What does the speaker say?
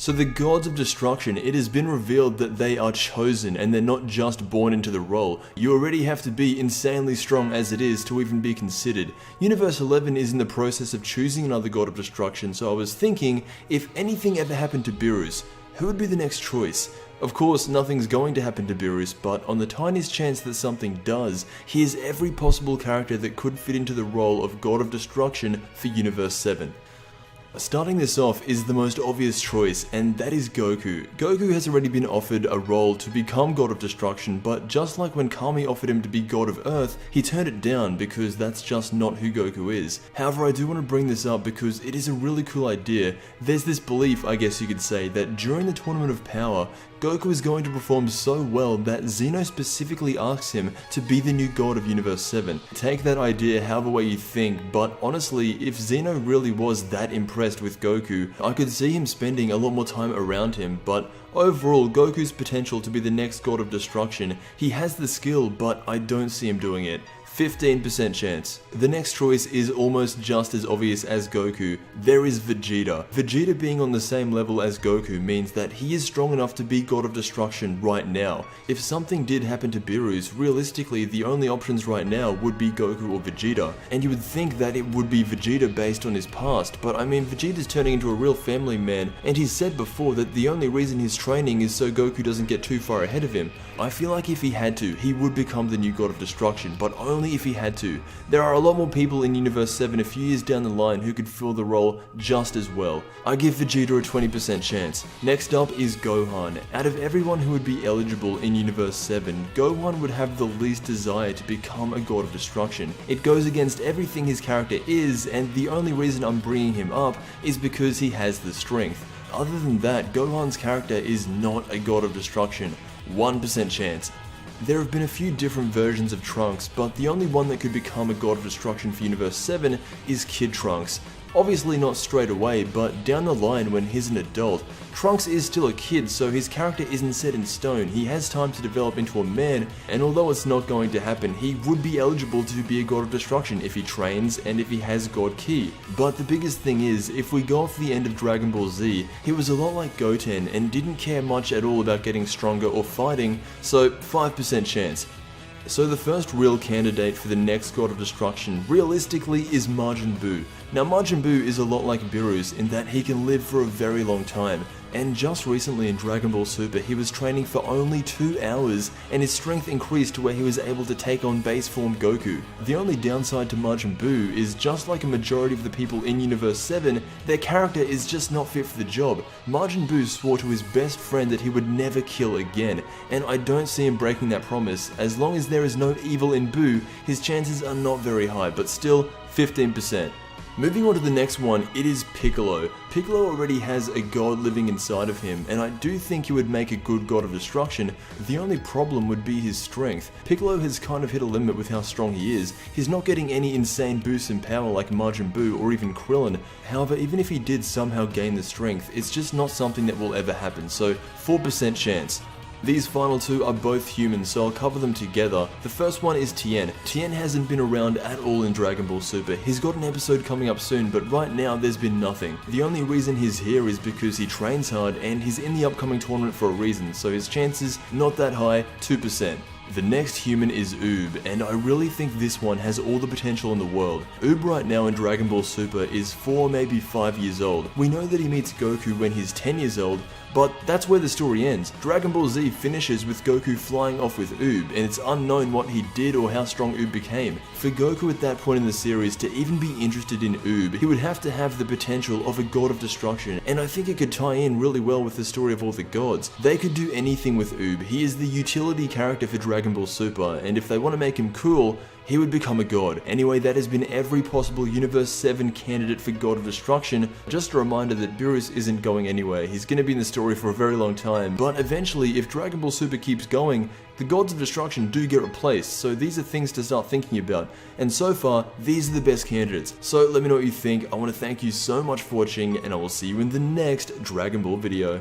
So the Gods of Destruction, it has been revealed that they are chosen and they're not just born into the role. You already have to be insanely strong as it is to even be considered. Universe 11 is in the process of choosing another God of Destruction, so I was thinking, if anything ever happened to Beerus, who would be the next choice? Of course, nothing's going to happen to Beerus, but on the tiniest chance that something does, he is every possible character that could fit into the role of God of Destruction for Universe 7. Starting this off is the most obvious choice, and that is Goku. Goku has already been offered a role to become God of Destruction, but just like when Kami offered him to be God of Earth, he turned it down because that's just not who Goku is. However, I do want to bring this up because it is a really cool idea. There's this belief, I guess you could say, that during the Tournament of Power, Goku is going to perform so well that Xeno specifically asks him to be the new god of Universe 7. Take that idea however way you think, but honestly, if Xeno really was that impressed with Goku, I could see him spending a lot more time around him, but overall, Goku's potential to be the next God of Destruction, he has the skill, but I don't see him doing it. 15% chance. The next choice is almost just as obvious as Goku. There is Vegeta. Vegeta being on the same level as Goku means that he is strong enough to be God of Destruction right now. If something did happen to Beerus, realistically the only options right now would be Goku or Vegeta. And you would think that it would be Vegeta based on his past, but I mean Vegeta's turning into a real family man, and he's said before that the only reason he's training is so Goku doesn't get too far ahead of him. I feel like if he had to, he would become the new God of Destruction, but only if he had to. There are a lot more people in Universe 7 a few years down the line who could fill the role just as well. I give Vegeta a 20% chance. Next up is Gohan. Out of everyone who would be eligible in Universe 7, Gohan would have the least desire to become a God of Destruction. It goes against everything his character is, and the only reason I'm bringing him up is because he has the strength. Other than that, Gohan's character is not a God of Destruction. 1% chance. There have been a few different versions of Trunks, but the only one that could become a God of Destruction for Universe 7 is Kid Trunks. Obviously not straight away, but down the line when he's an adult, Trunks is still a kid, so his character isn't set in stone. He has time to develop into a man, and although it's not going to happen, he would be eligible to be a God of Destruction if he trains and if he has God Ki. But the biggest thing is, if we go off the end of Dragon Ball Z, he was a lot like Goten and didn't care much at all about getting stronger or fighting, so 5% chance. So the first real candidate for the next God of Destruction, realistically, is Majin Buu. Now Majin Buu is a lot like Beerus in that he can live for a very long time, and just recently in Dragon Ball Super he was training for only 2 hours and his strength increased to where he was able to take on base form Goku. The only downside to Majin Buu is, just like a majority of the people in Universe 7, their character is just not fit for the job. Majin Buu swore to his best friend that he would never kill again, and I don't see him breaking that promise. As long as there is no evil in Buu, his chances are not very high, but still 15%. Moving on to the next one, it is Piccolo. Piccolo already has a god living inside of him, and I do think he would make a good God of Destruction. The only problem would be his strength. Piccolo has kind of hit a limit with how strong he is. He's not getting any insane boosts in power like Majin Buu or even Krillin. However, even if he did somehow gain the strength, it's just not something that will ever happen, so 4% chance. These final two are both human, so I'll cover them together. The first one is Tien. Tien hasn't been around at all in Dragon Ball Super. He's got an episode coming up soon, but right now there's been nothing. The only reason he's here is because he trains hard and he's in the upcoming tournament for a reason, so his chances not that high, 2%. The next human is Oob, and I really think this one has all the potential in the world. Oob right now in Dragon Ball Super is 4, maybe 5 years old. We know that he meets Goku when he's 10 years old, but that's where the story ends. Dragon Ball Z finishes with Goku flying off with Oob, and it's unknown what he did or how strong Oob became. For Goku at that point in the series to even be interested in Oob, he would have to have the potential of a God of Destruction, and I think it could tie in really well with the story of all the gods. They could do anything with Oob. He is the utility character for Dragon Ball Super, and if they want to make him cool, he would become a god. Anyway, that has been every possible Universe 7 candidate for God of Destruction. Just a reminder that Beerus isn't going anywhere. He's going to be in the story for a very long time, but eventually, if Dragon Ball Super keeps going, the Gods of Destruction do get replaced, so these are things to start thinking about. And so far, these are the best candidates. So let me know what you think. I want to thank you so much for watching, and I will see you in the next Dragon Ball video.